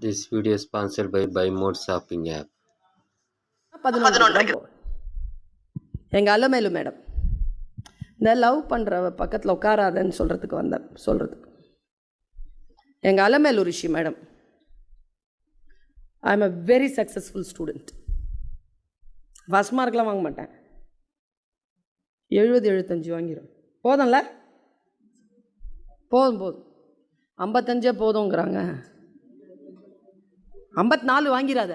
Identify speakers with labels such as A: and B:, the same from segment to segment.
A: This video is sponsored by BuyMode shopping app.
B: 11 எங்கள் Alamelu madam இந்த love பண்ணுற பக்கத்தில் உட்காராதன்னு சொல்கிறதுக்கு வந்தேன். எங்கள் Alamelu Rishi madam, I am a very successful student. First மார்க்லாம் வாங்க மாட்டேன், 70-75 வாங்கிடும். போதும்ல, போதும் 55 போதுங்கிறாங்க. 54 வாங்கிறாத,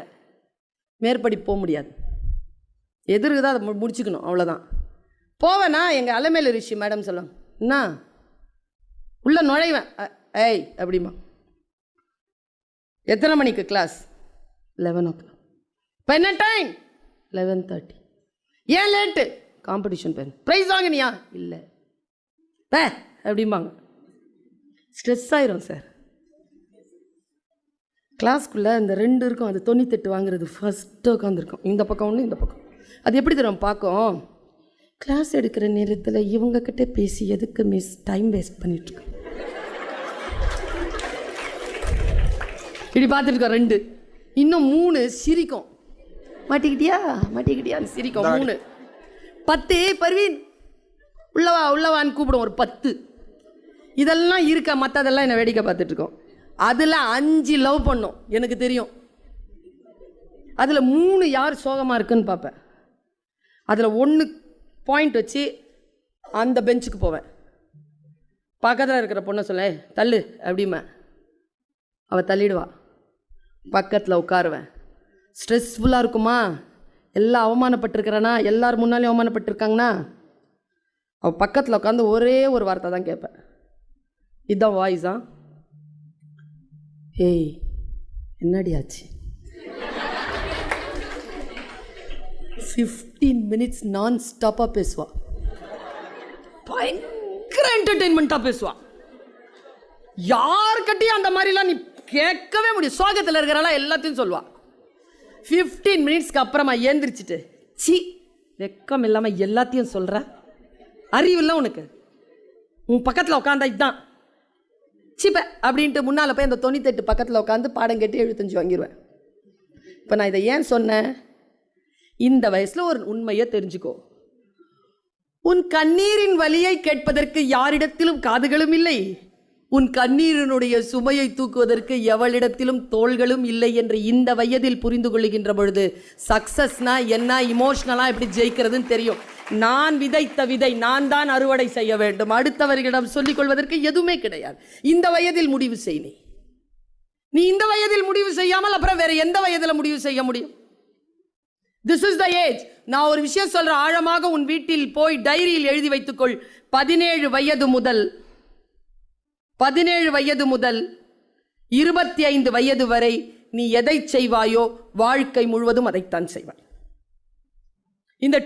B: மேற்படி போக முடியாது. எதிர்க்கு தான் அதை முடிச்சுக்கணும், அவ்வளோதான். போவேண்ணா எங்கள் அலமேலு ரிஷி மேடம் சொல்லுவாங்க, என்ன உள்ளே நுழைவேன், ஏய் அப்படிமா. எத்தனை மணிக்கு கிளாஸ்? 11 o'clock. இப்போ என்ன டைம்? 11:30. ஏன் லேட்டு? காம்படிஷன் பேர். ப்ரைஸ் வாங்கினியா? இல்லை அப்படிம்பாங்க. ஸ்ட்ரெஸ் ஆயிரும் சார். கிளாஸ்க்குள்ளே இந்த 2 இருக்கும், அது 98 வாங்குறது ஃபஸ்ட்டு உட்காந்துருக்கும். இந்த பக்கம் ஒன்று, இந்த பக்கம். அது எப்படி தெரியும் பார்க்கும், கிளாஸ் எடுக்கிற நேரத்தில் இவங்கக்கிட்ட பேசி எதுக்கு மிஸ் டைம் வேஸ்ட் பண்ணிட்டுருக்கோம். இப்படி பார்த்துருக்கோம் 2. இன்னும் 3 சிரிக்கும், மாட்டிக்கிட்டியான்னு சிரிக்கும். 3 10 பர்வீன் உள்ளவான்னு கூப்பிடும், ஒரு 10. இதெல்லாம் இருக்கா, மற்றதெல்லாம் என்னை வேடிக்கை பார்த்துட்ருக்கோம். அதில் 5 லவ் பண்ணோம், எனக்கு தெரியும். அதில் 3 யார் சோகமாக இருக்குன்னு பார்ப்பேன். அதில் 1 பாயிண்ட் வச்சு அந்த பெஞ்சுக்கு போவேன். பக்கத்தில் இருக்கிற பொண்ணை சொல்ல, தள்ளு அப்படிமா. அவள் தள்ளிடுவா. பக்கத்தில் உட்காருவேன். ஸ்ட்ரெஸ்ஃபுல்லாக இருக்குமா, எல்லாம் அவமானப்பட்டிருக்கிறேன்னா, எல்லார் முன்னாலேயும் அவமானப்பட்டிருக்காங்கன்னா, அவள் பக்கத்தில் உட்காந்து ஒரே ஒரு வார்த்தை தான் கேட்பேன். இதுதான் வாய்ஸா? ஏய் என்னடி ஆச்சு? 15 minutes நான் ஸ்டாப்பாக பேசுவா. பயங்கர என்டர்டெயின்மெண்ட்டாக பேசுவா. யார்கிட்டையும் அந்த மாதிரிலாம் நீ கேட்கவே முடியும். சோகத்தில் இருக்கிறாளா எல்லாத்தையும் சொல்லுவா. 15 minutesக்கு அப்புறமா ஏந்திரிச்சிட்டு, சி வெக்கம் இல்லாமல் எல்லாத்தையும் சொல்கிற, அறிவில்லை உனக்கு, உன் பக்கத்தில் உட்காந்தா இதுதான் சிப்ப அப்படின்ட்டு முன்னால் போய் அந்த 98 பக்கத்தில் உட்காந்து பாடம் கேட்டு 75 வாங்கிடுவேன். இப்போ நான் இதை ஏன் சொன்னேன்? இந்த வயசில் ஒரு உண்மையை தெரிஞ்சுக்கோ. உன் கண்ணீரின் வலியை கேட்பதற்கு யாரிடத்திலும் காதுகளும் இல்லை, உன் கண்ணீரினுடைய சுமையை தூக்குவதற்கு எவளிடத்திலும் தோள்களும் இல்லை என்று இந்த வயதில் புரிந்து கொள்ளுகின்ற பொழுது சக்ஸஸ்னா என்ன, இமோஷ்னலாக எப்படி ஜெயிக்கிறதுன்னு தெரியும். நான் விதைத்த விதை நான் தான் அறுவடை செய்ய வேண்டும். அடுத்தவர்களிடம் சொல்லிக் கொள்வதற்கு எதுவுமே கிடையாது. இந்த வயதில் முடிவு செய். நீ இந்த வயதில் முடிவு செய்யாமல் அப்புறம் வேற எந்த வயதில் முடிவு செய்ய முடியும்? This is the age. நான் ஒரு விஷயம் சொல்றேன், ஆழமாக உன் வீட்டில் போய் டைரியில் எழுதி வைத்துக்கொள். 17 வயது முதல் 25 வயது வரை நீ எதை செய்வாயோ வாழ்க்கை முழுவதும் அதைத்தான் செய்வாய். இந்த